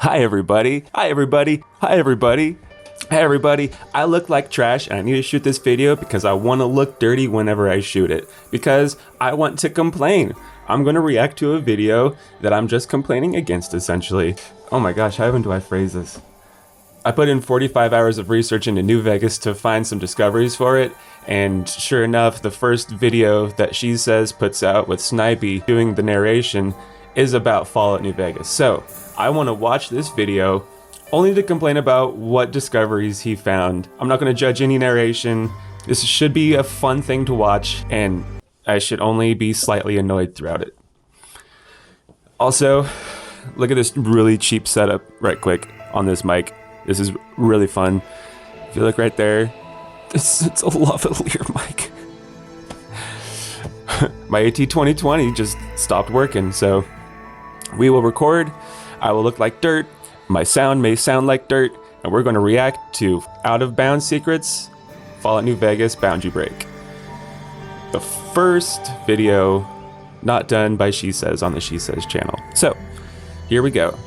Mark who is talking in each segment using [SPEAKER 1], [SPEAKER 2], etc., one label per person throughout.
[SPEAKER 1] Hi everybody, hi everybody, hi everybody. Hey everybody, I look like trash and I need to shoot this video because I want to look dirty whenever I shoot it. Because I want to complain. I'm going to react to a video that I'm just complaining against essentially. Oh my gosh, how even do I phrase this? I put in 45 hours of research into New Vegas to find some discoveries for it, and sure enough, the first video that Shesez puts out with Snipey doing the narration is about Fallout New Vegas. So, I want to watch this video only to complain about what discoveries he found. I'm not going to judge any narration. This should be a fun thing to watch, and I should only be slightly annoyed throughout it. Also, look at this really cheap setup right quick on this mic. This is really fun. If you look right there, it's a lavalier mic. My AT2020 just stopped working, so we will record. I will look like dirt. My sound may sound like dirt, and we're going to react to Out of Bounds Secrets, Fallout New Vegas Boundary Break. The first video not done by Shesez on the Shesez channel. So, here we go.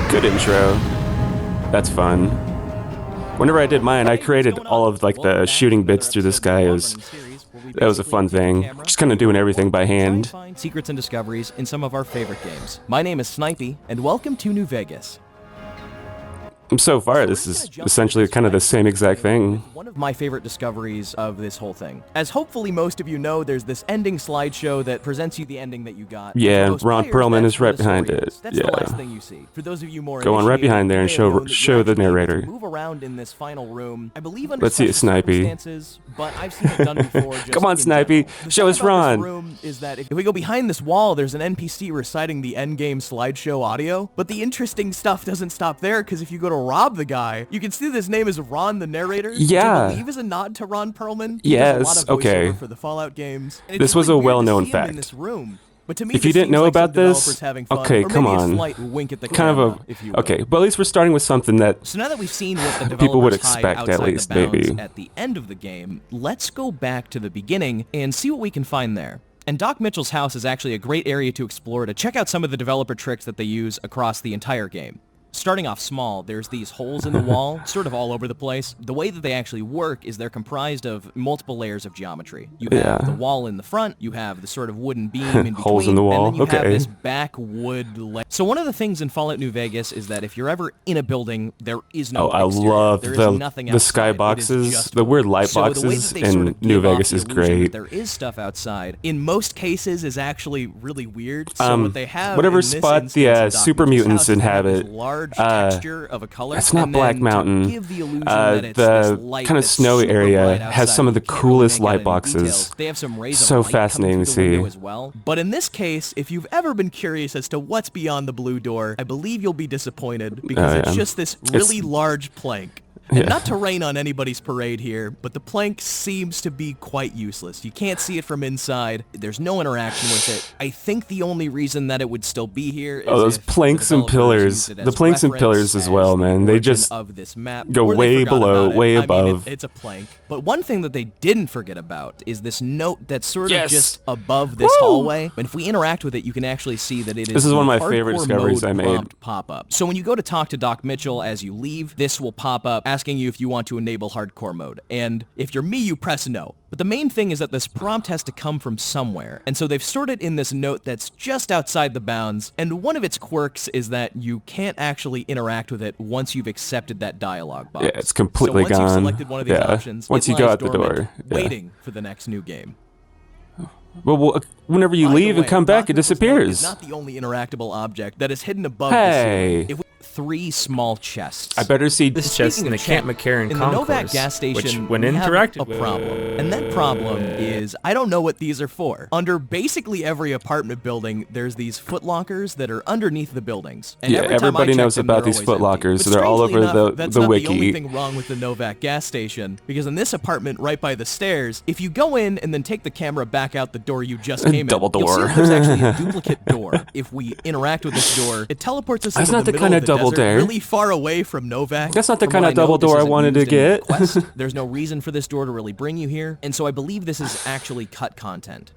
[SPEAKER 1] Good intro. That's fun. Whenever I did mine, I created all of like the shooting bits through the sky. That was a fun thing. Just kind of doing everything by hand.
[SPEAKER 2] Find secrets and discoveries in some of our favorite games. My name is Snipey, and welcome to New Vegas.
[SPEAKER 1] So far, this is essentially kind of the same exact thing.
[SPEAKER 2] One of my favorite discoveries of this whole thing. As hopefully most of you know, there's this ending slideshow that presents you the ending that you got.
[SPEAKER 1] Yeah, Ron Perlman is right behind it.
[SPEAKER 2] That's the last thing you see. For those of you more
[SPEAKER 1] go on right behind there and show the narrator.
[SPEAKER 2] Move around in this final room. I believe under
[SPEAKER 1] Let's see it, Snipey.
[SPEAKER 2] But I've seen it done before.
[SPEAKER 1] Come on, Snipey. Show us Ron.
[SPEAKER 2] Room is that if we go behind this wall, there's an NPC reciting the endgame slideshow audio. But the interesting stuff doesn't stop there, because if you go to rob the guy, you can see this name is Ron the narrator.
[SPEAKER 1] Yeah.
[SPEAKER 2] I believe is a nod to Ron Perlman.
[SPEAKER 1] Yes, okay.
[SPEAKER 2] For the Fallout games.
[SPEAKER 1] This was a well-known fact.
[SPEAKER 2] In this room. But to me,
[SPEAKER 1] if you didn't know about this, okay, come on. Kind of a okay, but at least we're starting with something that
[SPEAKER 2] so now that we've seen what the
[SPEAKER 1] people would expect at least, maybe.
[SPEAKER 2] At the end of the game, let's go back to the beginning and see what we can find there. And Doc Mitchell's house is actually a great area to explore to check out some of the developer tricks that they use across the entire game. Starting off small, there's these holes in the wall, sort of all over the place. The way that they actually work is they're comprised of multiple layers of geometry. You have the wall in the front, you have the sort of wooden beam in between,
[SPEAKER 1] holes in the wall.
[SPEAKER 2] And then you have this backwood layer. So one of the things in Fallout New Vegas is that if you're ever in a building, there is no
[SPEAKER 1] I
[SPEAKER 2] exterior.
[SPEAKER 1] love
[SPEAKER 2] the
[SPEAKER 1] sky boxes, the weird light boxes in New Vegas is great.
[SPEAKER 2] There is stuff outside. In most cases is actually really weird. So what they have
[SPEAKER 1] whatever
[SPEAKER 2] in this
[SPEAKER 1] spot the super mutants inhabit.
[SPEAKER 2] Texture of a color.
[SPEAKER 1] That's not Black Mountain. The kind of snowy area has some of the coolest light boxes.
[SPEAKER 2] They have some rays
[SPEAKER 1] so fascinating to see.
[SPEAKER 2] As well. But in this case, if you've ever been curious as to what's beyond the blue door, I believe you'll be disappointed because it's just this really large plank. And not to rain on anybody's parade here, but the plank seems to be quite useless. You can't see it from inside. There's no interaction with it. I think the only reason that it would still be here is
[SPEAKER 1] those planks and pillars. The planks and pillars as well, man. They just
[SPEAKER 2] of this map,
[SPEAKER 1] go way below, way above.
[SPEAKER 2] I mean, it's a plank. But one thing that they didn't forget about is this note that's sort of just above this hallway. And if we interact with it, you can actually see that it is.
[SPEAKER 1] This is one of my favorite discoveries I made.
[SPEAKER 2] Pop up. So when you go to talk to Doc Mitchell as you leave, this will pop up asking you if you want to enable hardcore mode. And if you're me, you press no. But the main thing is that this prompt has to come from somewhere. And so they've stored it in this note that's just outside the bounds. And one of its quirks is that you can't actually interact with it once you've accepted that dialogue box.
[SPEAKER 1] Yeah, it's completely gone.
[SPEAKER 2] So once you've selected one of these options,
[SPEAKER 1] once you go out the door,
[SPEAKER 2] waiting for the next new game.
[SPEAKER 1] Well, whenever you leave and come back, it disappears.
[SPEAKER 2] It's not the only interactable object that is hidden above
[SPEAKER 1] the
[SPEAKER 2] ceiling. 3 small chests.
[SPEAKER 1] I better see
[SPEAKER 3] this chest in the Camp McCarran
[SPEAKER 2] in
[SPEAKER 3] concourse,
[SPEAKER 2] the Novak gas station,
[SPEAKER 3] which, when interacted
[SPEAKER 2] with, a problem. And that problem is, I don't know what these are for. Under basically every apartment building, there's these footlockers that are underneath the buildings. And
[SPEAKER 1] everybody knows about these footlockers, so they're all over the wiki.
[SPEAKER 2] That's not the only thing wrong with the Novak gas station, because in this apartment right by the stairs, if you go in and then take the camera back out the door you just came
[SPEAKER 1] Double
[SPEAKER 2] in,
[SPEAKER 1] door.
[SPEAKER 2] you'll see there's actually a duplicate door. If we interact with this door, it teleports us into the middle of the
[SPEAKER 1] double
[SPEAKER 2] desert,
[SPEAKER 1] door.
[SPEAKER 2] really far away from Novak.
[SPEAKER 1] That's not the
[SPEAKER 2] From
[SPEAKER 1] kind
[SPEAKER 2] what
[SPEAKER 1] of double
[SPEAKER 2] know, this
[SPEAKER 1] door I
[SPEAKER 2] isn't
[SPEAKER 1] wanted to
[SPEAKER 2] used in any
[SPEAKER 1] get.
[SPEAKER 2] quest. There's no reason for this door to really bring you here, and so I believe this is actually cut content.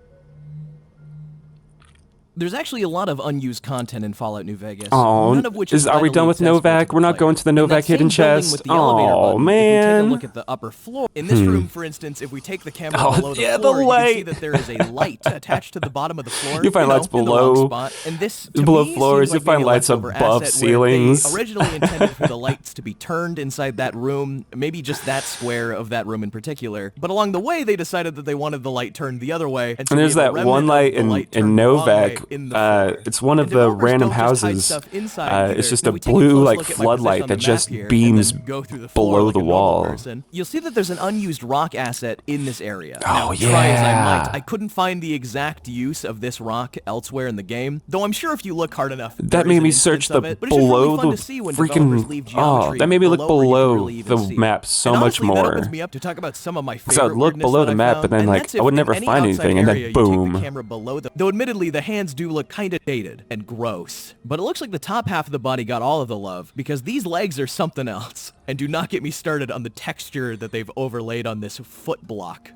[SPEAKER 2] There's actually a lot of unused content in Fallout New Vegas.
[SPEAKER 1] Oh,
[SPEAKER 2] none of which is
[SPEAKER 1] are we done with Novak? We're not going to the Novak hidden chest. Oh, man.
[SPEAKER 2] If we take a look at the upper floor, in this room, for instance, if we take the camera below the
[SPEAKER 1] yeah,
[SPEAKER 2] floor,
[SPEAKER 1] the
[SPEAKER 2] you can see
[SPEAKER 1] light.
[SPEAKER 2] that there is a light attached to the bottom of the floor.
[SPEAKER 1] You find lights
[SPEAKER 2] in the
[SPEAKER 1] below-
[SPEAKER 2] wrong spot. And this, to
[SPEAKER 1] below
[SPEAKER 2] me,
[SPEAKER 1] floors,
[SPEAKER 2] seems
[SPEAKER 1] you
[SPEAKER 2] like
[SPEAKER 1] find
[SPEAKER 2] maybe a
[SPEAKER 1] lights
[SPEAKER 2] leftover
[SPEAKER 1] above
[SPEAKER 2] asset where
[SPEAKER 1] ceilings.
[SPEAKER 2] They originally intended for the lights to be turned inside that room, maybe just that square of that room in particular. But along the way, they decided that they wanted the light turned the other way.
[SPEAKER 1] And there's that one light in Novak. It's one of the random houses. It's just a blue like floodlight that just beams below the wall.
[SPEAKER 2] You'll see that there's an unused rock asset in this area.
[SPEAKER 1] Oh,
[SPEAKER 2] Now, try as I
[SPEAKER 1] yeah.
[SPEAKER 2] might, I couldn't find the exact use of this rock elsewhere in the game, though I'm sure if you look hard enough,
[SPEAKER 1] That
[SPEAKER 2] there
[SPEAKER 1] made
[SPEAKER 2] is an
[SPEAKER 1] me
[SPEAKER 2] instance
[SPEAKER 1] search the
[SPEAKER 2] of it. But it's just really
[SPEAKER 1] below
[SPEAKER 2] fun
[SPEAKER 1] the
[SPEAKER 2] to see when developers leave
[SPEAKER 1] freaking.
[SPEAKER 2] geometry
[SPEAKER 1] That made me look
[SPEAKER 2] below where you
[SPEAKER 1] below
[SPEAKER 2] really even
[SPEAKER 1] the
[SPEAKER 2] see.
[SPEAKER 1] map so
[SPEAKER 2] And
[SPEAKER 1] much
[SPEAKER 2] honestly, that
[SPEAKER 1] more.
[SPEAKER 2] opens me up to talk about some of my
[SPEAKER 1] Because I'd
[SPEAKER 2] favorite
[SPEAKER 1] look
[SPEAKER 2] weirdness
[SPEAKER 1] below
[SPEAKER 2] that
[SPEAKER 1] the
[SPEAKER 2] I
[SPEAKER 1] map,
[SPEAKER 2] found,
[SPEAKER 1] but then
[SPEAKER 2] and
[SPEAKER 1] like
[SPEAKER 2] that's
[SPEAKER 1] I
[SPEAKER 2] if
[SPEAKER 1] would
[SPEAKER 2] in
[SPEAKER 1] never
[SPEAKER 2] any
[SPEAKER 1] find
[SPEAKER 2] outside
[SPEAKER 1] anything, and
[SPEAKER 2] area
[SPEAKER 1] then
[SPEAKER 2] you take the
[SPEAKER 1] boom.
[SPEAKER 2] camera below them. Though admittedly, the hands do look kind of dated and gross. But it looks like the top half of the body got all of the love, because these legs are something else. And do not get me started on the texture that they've overlaid on this foot block.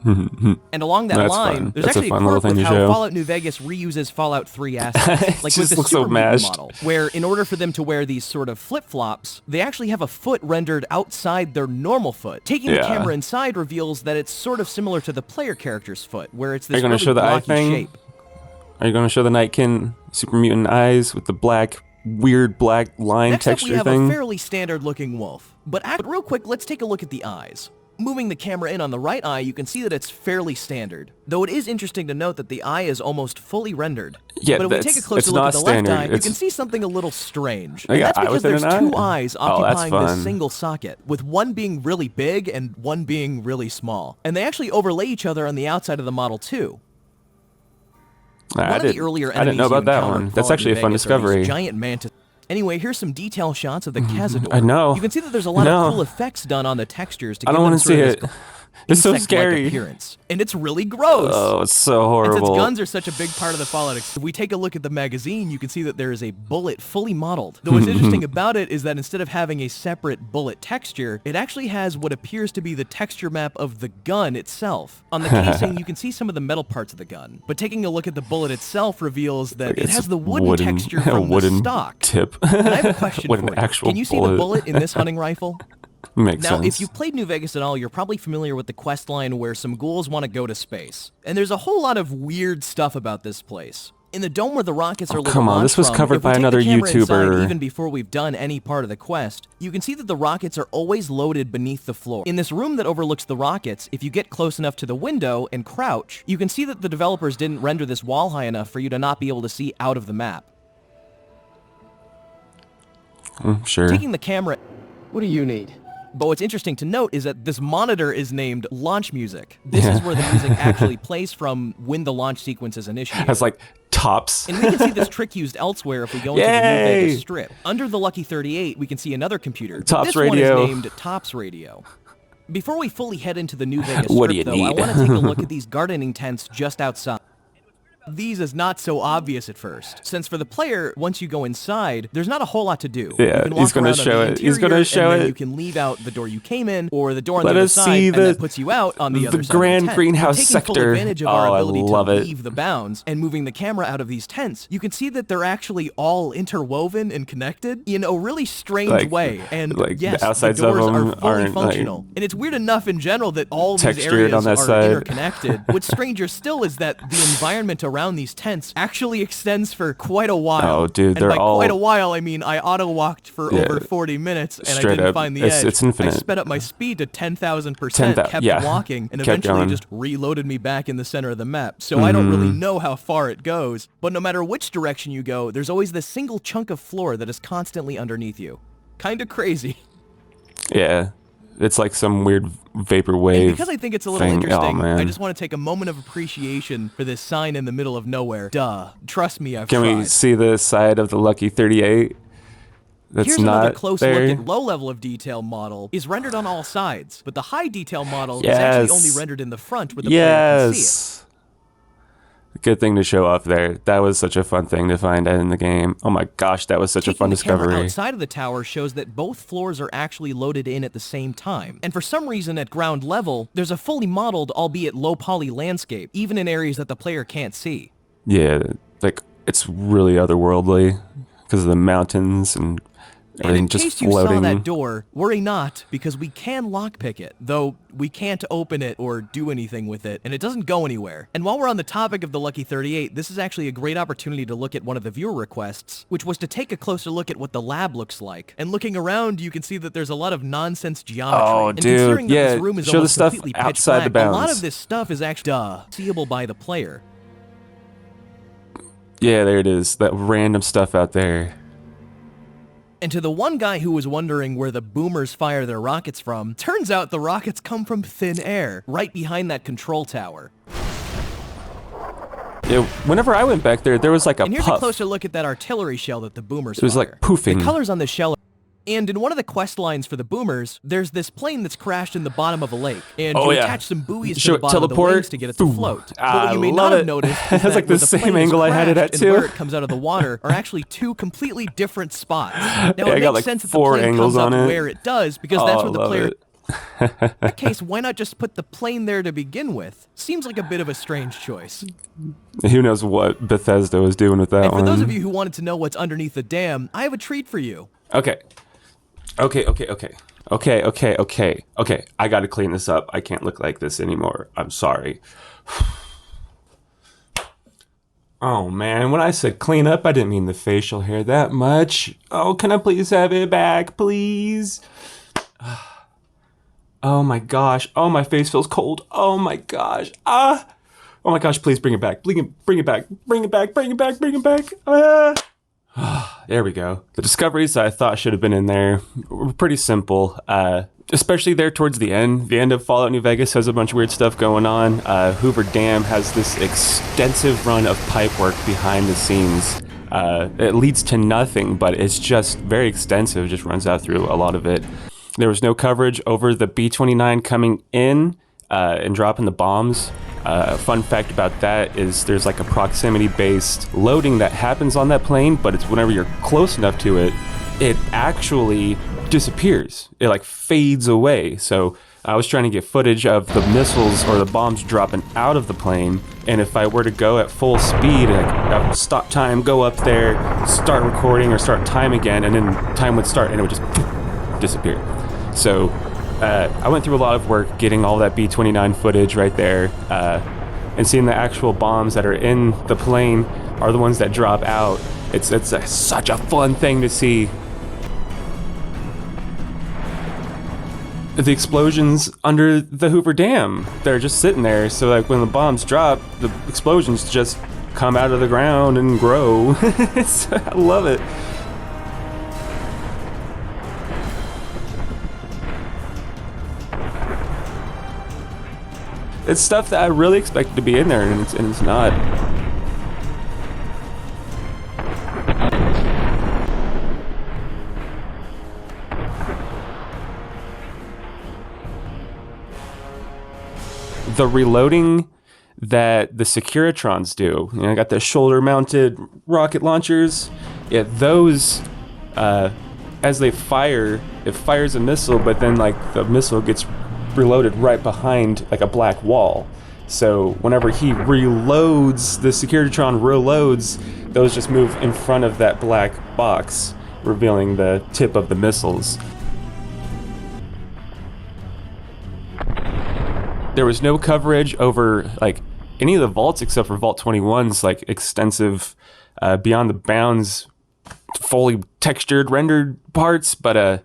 [SPEAKER 2] And along that
[SPEAKER 1] That's
[SPEAKER 2] line,
[SPEAKER 1] fun.
[SPEAKER 2] there's
[SPEAKER 1] That's a
[SPEAKER 2] actually
[SPEAKER 1] fun
[SPEAKER 2] a
[SPEAKER 1] little
[SPEAKER 2] quirk
[SPEAKER 1] thing
[SPEAKER 2] with
[SPEAKER 1] to
[SPEAKER 2] how
[SPEAKER 1] show.
[SPEAKER 2] Fallout New Vegas reuses Fallout 3 assets, like with
[SPEAKER 1] just
[SPEAKER 2] the
[SPEAKER 1] looks so
[SPEAKER 2] Super Mutant
[SPEAKER 1] mashed.
[SPEAKER 2] model, where in order for them to wear these sort of flip-flops, they actually have a foot rendered outside their normal foot. Taking the
[SPEAKER 1] Yeah.
[SPEAKER 2] camera inside reveals that it's sort of similar to the player character's foot, where it's
[SPEAKER 1] Are
[SPEAKER 2] this
[SPEAKER 1] you gonna
[SPEAKER 2] really
[SPEAKER 1] show the eye
[SPEAKER 2] blocky
[SPEAKER 1] thing?
[SPEAKER 2] shape.
[SPEAKER 1] Are you going to show the Nightkin super mutant eyes with the black, weird black line
[SPEAKER 2] Next up, we
[SPEAKER 1] texture
[SPEAKER 2] have
[SPEAKER 1] thing?
[SPEAKER 2] a fairly standard-looking wolf. But real quick, let's take a look at the eyes. Moving the camera in on the right eye, you can see that it's fairly standard. Though it is interesting to note that the eye is almost fully rendered.
[SPEAKER 1] Yeah,
[SPEAKER 2] but if we
[SPEAKER 1] that's-
[SPEAKER 2] take a closer
[SPEAKER 1] it's
[SPEAKER 2] look
[SPEAKER 1] not
[SPEAKER 2] at the
[SPEAKER 1] standard.
[SPEAKER 2] left eye, you
[SPEAKER 1] It's-
[SPEAKER 2] can see something a little strange.
[SPEAKER 1] Like
[SPEAKER 2] And that's
[SPEAKER 1] an eye
[SPEAKER 2] because
[SPEAKER 1] within
[SPEAKER 2] there's
[SPEAKER 1] an
[SPEAKER 2] two
[SPEAKER 1] eye?
[SPEAKER 2] eyes
[SPEAKER 1] Oh, that's
[SPEAKER 2] occupying this
[SPEAKER 1] fun.
[SPEAKER 2] single socket, with one being really big and one being really small. And they actually overlay each other on the outside of the model too.
[SPEAKER 1] I
[SPEAKER 2] One of
[SPEAKER 1] didn't
[SPEAKER 2] the earlier
[SPEAKER 1] I didn't know
[SPEAKER 2] enemies you
[SPEAKER 1] about that
[SPEAKER 2] encounter
[SPEAKER 1] one.
[SPEAKER 2] in
[SPEAKER 1] That's
[SPEAKER 2] Fallout
[SPEAKER 1] actually a
[SPEAKER 2] New
[SPEAKER 1] fun
[SPEAKER 2] Vegas are these
[SPEAKER 1] discovery.
[SPEAKER 2] giant mantis. Anyway, here's some detail shots of the Cazador.
[SPEAKER 1] I know.
[SPEAKER 2] You can see that there's a lot
[SPEAKER 1] No.
[SPEAKER 2] of cool effects done on the textures to
[SPEAKER 1] I
[SPEAKER 2] give
[SPEAKER 1] don't
[SPEAKER 2] them
[SPEAKER 1] want to
[SPEAKER 2] sort
[SPEAKER 1] see
[SPEAKER 2] of
[SPEAKER 1] it.
[SPEAKER 2] this
[SPEAKER 1] It's so
[SPEAKER 2] insect-like
[SPEAKER 1] scary.
[SPEAKER 2] appearance. And it's really gross.
[SPEAKER 1] Oh, it's so
[SPEAKER 2] And
[SPEAKER 1] horrible.
[SPEAKER 2] since guns are such a big part of the Fallout if we take a look at the magazine, you can see that there is a bullet fully modeled. Though what's interesting about it is that instead of having a separate bullet texture, it actually has what appears to be the texture map of the gun itself. On the casing, you can see some of the metal parts of the gun. But taking a look at the bullet itself reveals that it
[SPEAKER 1] It's
[SPEAKER 2] has the wooden texture
[SPEAKER 1] a
[SPEAKER 2] from the
[SPEAKER 1] wooden
[SPEAKER 2] stock.
[SPEAKER 1] tip.
[SPEAKER 2] And I have a question
[SPEAKER 1] What
[SPEAKER 2] for
[SPEAKER 1] an
[SPEAKER 2] you.
[SPEAKER 1] actual
[SPEAKER 2] Can you see the bullet in this hunting rifle?
[SPEAKER 1] Makes
[SPEAKER 2] Now,
[SPEAKER 1] sense.
[SPEAKER 2] if you've played New Vegas at all, you're probably familiar with the quest line where some ghouls want to go to space. And there's a whole lot of weird stuff about this place. In the dome where the rockets are
[SPEAKER 1] come on, this was covered
[SPEAKER 2] if we
[SPEAKER 1] by
[SPEAKER 2] take
[SPEAKER 1] another
[SPEAKER 2] the camera inside,
[SPEAKER 1] YouTuber.
[SPEAKER 2] even before we've done any part of the quest, you can see that the rockets are always loaded beneath the floor. In this room that overlooks the rockets, if you get close enough to the window and crouch, you can see that the developers didn't render this wall high enough for you to not be able to see out of the map.
[SPEAKER 1] Sure.
[SPEAKER 2] Taking the camera...
[SPEAKER 4] What do you need?
[SPEAKER 2] But what's interesting to note is that this monitor is named Launch Music. This is where the music actually plays from when the launch sequence is initiated.
[SPEAKER 1] Has like tops.
[SPEAKER 2] And we can see this trick used elsewhere if we go into the New
[SPEAKER 1] Yay!
[SPEAKER 2] Vegas Strip. Under the Lucky 38, we can see another computer. But
[SPEAKER 1] Tops
[SPEAKER 2] this
[SPEAKER 1] Radio.
[SPEAKER 2] one is named Tops Radio. Before we fully head into the New Vegas
[SPEAKER 1] What do
[SPEAKER 2] Strip,
[SPEAKER 1] you
[SPEAKER 2] though,
[SPEAKER 1] need?
[SPEAKER 2] I want to take a look at these gardening tents just outside. These is not so obvious at first, since for the player, once you go inside, there's not a whole lot to do.
[SPEAKER 1] Yeah,
[SPEAKER 2] you can
[SPEAKER 1] he's
[SPEAKER 2] walk
[SPEAKER 1] gonna
[SPEAKER 2] around on
[SPEAKER 1] show
[SPEAKER 2] the
[SPEAKER 1] it. He's
[SPEAKER 2] interior,
[SPEAKER 1] gonna show
[SPEAKER 2] and then
[SPEAKER 1] it.
[SPEAKER 2] you can leave out the door you came in, or the door on
[SPEAKER 1] Let
[SPEAKER 2] the other
[SPEAKER 1] us
[SPEAKER 2] side,
[SPEAKER 1] see
[SPEAKER 2] and that puts you out on the other side
[SPEAKER 1] grand
[SPEAKER 2] of the tent.
[SPEAKER 1] greenhouse
[SPEAKER 2] Taking
[SPEAKER 1] sector.
[SPEAKER 2] full advantage of our
[SPEAKER 1] Oh, I
[SPEAKER 2] ability
[SPEAKER 1] love
[SPEAKER 2] to
[SPEAKER 1] it.
[SPEAKER 2] leave the bounds and moving the camera out of these tents, you can see that they're actually all interwoven and connected in a really strange
[SPEAKER 1] Like-
[SPEAKER 2] way. And
[SPEAKER 1] like
[SPEAKER 2] yes,
[SPEAKER 1] the outsides
[SPEAKER 2] the doors
[SPEAKER 1] of them
[SPEAKER 2] are fully
[SPEAKER 1] aren't, like,
[SPEAKER 2] functional. And it's weird enough in general that all these
[SPEAKER 1] textured
[SPEAKER 2] areas
[SPEAKER 1] on that
[SPEAKER 2] are
[SPEAKER 1] side.
[SPEAKER 2] interconnected. What's stranger still is that the environment around these tents actually extends for quite a while.
[SPEAKER 1] Oh, dude,
[SPEAKER 2] and
[SPEAKER 1] they're
[SPEAKER 2] by
[SPEAKER 1] all-
[SPEAKER 2] quite a while, I mean I auto-walked for
[SPEAKER 1] Yeah.
[SPEAKER 2] over 40 minutes, and I
[SPEAKER 1] Straight
[SPEAKER 2] didn't
[SPEAKER 1] up.
[SPEAKER 2] find the
[SPEAKER 1] It's-
[SPEAKER 2] edge.
[SPEAKER 1] it's infinite.
[SPEAKER 2] I sped up my speed to 10,000%,
[SPEAKER 1] 10,000,
[SPEAKER 2] kept
[SPEAKER 1] yeah.
[SPEAKER 2] walking, and
[SPEAKER 1] Kept
[SPEAKER 2] eventually
[SPEAKER 1] going.
[SPEAKER 2] just reloaded me back in the center of the map. So I don't really know how far it goes, but no matter which direction you go, there's always this single chunk of floor that is constantly underneath you. Kinda crazy.
[SPEAKER 1] Yeah. It's like some weird vaporwave.
[SPEAKER 2] And because I think it's a little
[SPEAKER 1] thing.
[SPEAKER 2] interesting,
[SPEAKER 1] Oh, man.
[SPEAKER 2] I just want to take a moment of appreciation for this sign in the middle of nowhere. Duh. Trust me, I've
[SPEAKER 1] Can
[SPEAKER 2] tried.
[SPEAKER 1] we see the side of the Lucky 38? That's
[SPEAKER 2] Here's
[SPEAKER 1] not
[SPEAKER 2] another close
[SPEAKER 1] there.
[SPEAKER 2] look at low level of detail model is rendered on all sides, but the high detail model is
[SPEAKER 1] Yes.
[SPEAKER 2] actually only rendered in the front where the player can see it.
[SPEAKER 1] Yes. Good thing to show off there. That was such a fun thing to find in the game. Oh my gosh, that was such a fun discovery.
[SPEAKER 2] Outside of the tower shows that both floors are actually loaded in at the same time. And for some reason at ground level, there's a fully modeled, albeit low poly landscape, even in areas that the player can't see.
[SPEAKER 1] Yeah, like it's really otherworldly because of the mountains and everything just
[SPEAKER 2] just floating.
[SPEAKER 1] floating.
[SPEAKER 2] You saw that door, worry not, because we can lockpick it, though we can't open it or do anything with it, and it doesn't go anywhere. And while we're on the topic of the Lucky 38, this is actually a great opportunity to look at one of the viewer requests, which was to take a closer look at what the lab looks like. And looking around, you can see that there's a lot of nonsense geometry.
[SPEAKER 1] Oh,
[SPEAKER 2] and
[SPEAKER 1] dude,
[SPEAKER 2] considering that
[SPEAKER 1] yeah,
[SPEAKER 2] this room is
[SPEAKER 1] show the
[SPEAKER 2] almost
[SPEAKER 1] stuff
[SPEAKER 2] completely pitch
[SPEAKER 1] outside the
[SPEAKER 2] black,
[SPEAKER 1] bounds.
[SPEAKER 2] a lot of this stuff is actually seeable by the player.
[SPEAKER 1] Yeah, there it is. That random stuff out there.
[SPEAKER 2] And to the one guy who was wondering where the boomers fire their rockets from, turns out the rockets come from thin air, right behind that control tower.
[SPEAKER 1] Yeah, whenever I went back there, there was like a
[SPEAKER 2] And here's
[SPEAKER 1] puff.
[SPEAKER 2] a closer look at that artillery shell that the boomers
[SPEAKER 1] It was
[SPEAKER 2] fire.
[SPEAKER 1] like poofing.
[SPEAKER 2] The colors on the shell. And in one of the quest lines for the boomers, there's this plane that's crashed in the bottom of a lake, and you attach some buoys to the bottom of the wings to get it to float. But what you may not have noticed is that
[SPEAKER 1] like
[SPEAKER 2] where
[SPEAKER 1] the
[SPEAKER 2] the
[SPEAKER 1] same
[SPEAKER 2] plane is
[SPEAKER 1] angle I had it
[SPEAKER 2] crashed
[SPEAKER 1] at,
[SPEAKER 2] and where
[SPEAKER 1] too.
[SPEAKER 2] it comes out of the water are actually two completely different spots. Now
[SPEAKER 1] Yeah,
[SPEAKER 2] it
[SPEAKER 1] I
[SPEAKER 2] makes
[SPEAKER 1] got like
[SPEAKER 2] sense that the
[SPEAKER 1] 4
[SPEAKER 2] plane
[SPEAKER 1] angles
[SPEAKER 2] comes
[SPEAKER 1] on
[SPEAKER 2] up
[SPEAKER 1] it.
[SPEAKER 2] where it does, because that's where the
[SPEAKER 1] love
[SPEAKER 2] player...
[SPEAKER 1] it.
[SPEAKER 2] In that case, why not just put the plane there to begin with? Seems like a bit of a strange choice.
[SPEAKER 1] Who knows what Bethesda was doing with that
[SPEAKER 2] And for
[SPEAKER 1] one.
[SPEAKER 2] those of you who wanted to know what's underneath the dam, I have a treat for you.
[SPEAKER 1] Okay, I gotta clean this up. I can't look like this anymore. I'm sorry. Oh man, when I said clean up, I didn't mean the facial hair that much. Oh, can I please have it back, please? Oh my gosh. Oh, my face feels cold. Oh my gosh. Oh my gosh, please bring it back. Bring it back. Bring it back. Bring it back. Bring it back. There we go. The discoveries I thought should have been in there were pretty simple. Especially there towards the end. The end of Fallout New Vegas has a bunch of weird stuff going on. Hoover Dam has this extensive run of pipework behind the scenes. It leads to nothing, but it's just very extensive. Just runs out through a lot of it. There was no coverage over the B-29 coming in and dropping the bombs. Fun fact about that is there's like a proximity-based loading that happens on that plane, but it's whenever you're close enough to it, it actually disappears. It like fades away. So I was trying to get footage of the missiles or the bombs dropping out of the plane, and if I were to go at full speed, like I would stop time, go up there, start recording or start time again, and then time would start and it would just disappear. So I went through a lot of work getting all that B-29 footage right there, and seeing the actual bombs that are in the plane are the ones that drop out. It's such a fun thing to see. The explosions under the Hoover Dam, they're just sitting there, so like when the bombs drop, the explosions just come out of the ground and grow. I love it. It's stuff that I really expected to be in there, and it's not. The reloading that the Securitrons do. You know, I got the shoulder-mounted rocket launchers. Yeah, those, as they fire, it fires a missile, but then like the missile gets reloaded right behind like a black wall. So whenever he reloads, the Securitron reloads, those just move in front of that black box, revealing the tip of the missiles. There was no coverage over like any of the vaults except for Vault 21's like extensive Beyond the Bounds fully textured rendered parts, but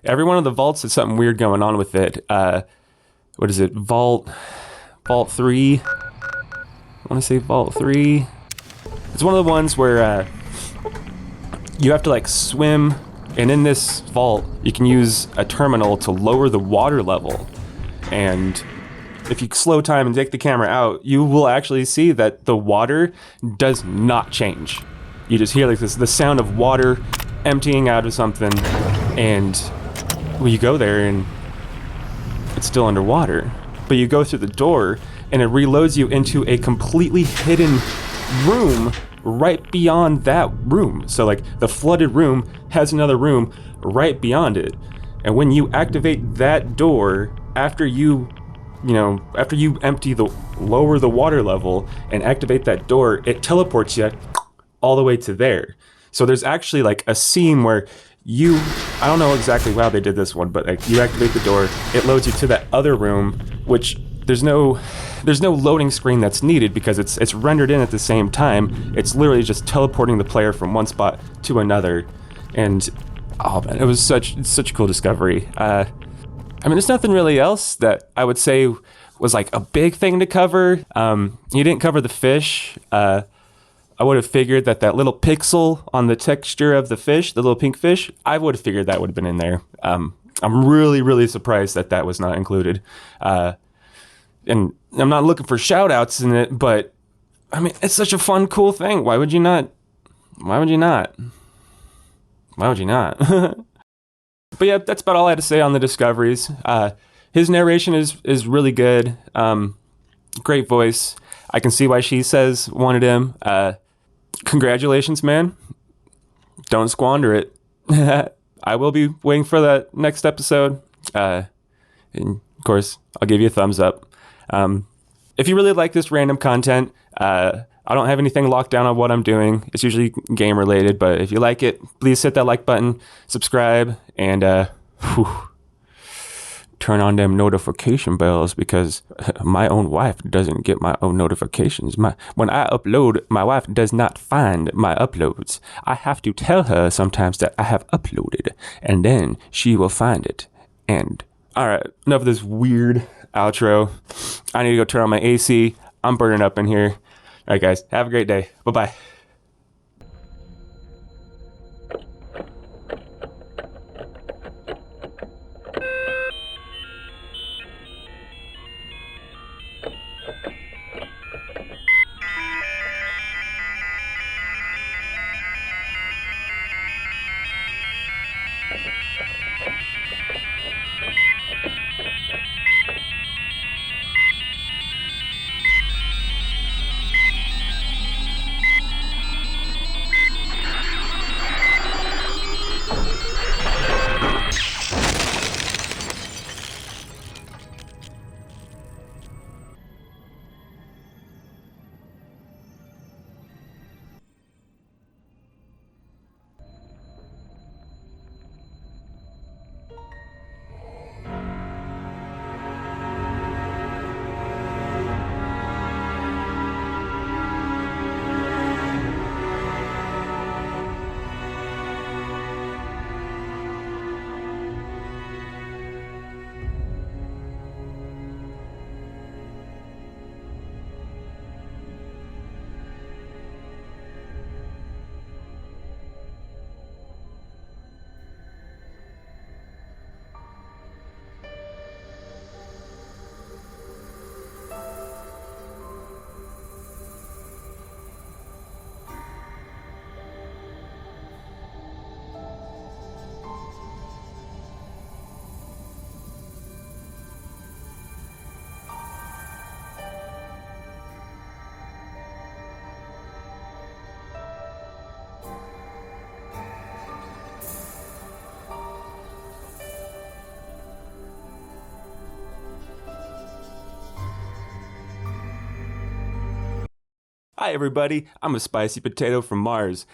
[SPEAKER 1] every one of the vaults has something weird going on with it. What is it? Vault 3? I want to say Vault 3. It's one of the ones where you have to like swim, and in this vault you can use a terminal to lower the water level. And if you slow time and take the camera out, you will actually see that the water does not change. You just hear like this, the sound of water emptying out of something, and well, you go there and it's still underwater. But you go through the door, and it reloads you into a completely hidden room right beyond that room. So like the flooded room has another room right beyond it. And when you activate that door, after you empty lower the water level and activate that door, it teleports you all the way to there. So there's actually like a scene where I don't know exactly how they did this one, but like you activate the door, it loads you to that other room, which there's no loading screen that's needed because it's rendered in at the same time. It's literally just teleporting the player from one spot to another. And oh man, it was such a cool discovery. I mean, there's nothing really else that I would say was like a big thing to cover. You didn't cover the fish. I would have figured that little pixel on the texture of the fish, the little pink fish, I would have figured that would have been in there. I'm really, really surprised that was not included. And I'm not looking for shout outs in it, but I mean, it's such a fun, cool thing. Why would you not? But yeah, that's about all I had to say on the discoveries. His narration is really good. Great voice. I can see why Shesez wanted him. Congratulations, man. Don't squander it. I will be waiting for that next episode. And of course, I'll give you a thumbs up. If you really like this random content, I don't have anything locked down on what I'm doing. It's usually game related, but if you like it, please hit that like button, subscribe, and turn on them notification bells, because my own wife doesn't get my own notifications. When I upload, my wife does not find my uploads. I have to tell her sometimes that I have uploaded, and then she will find it. And all right, enough of this weird outro. I need to go turn on my AC. I'm burning up in here. All right, guys, have a great day. Bye-bye. Hi everybody, I'm a spicy potato from Mars,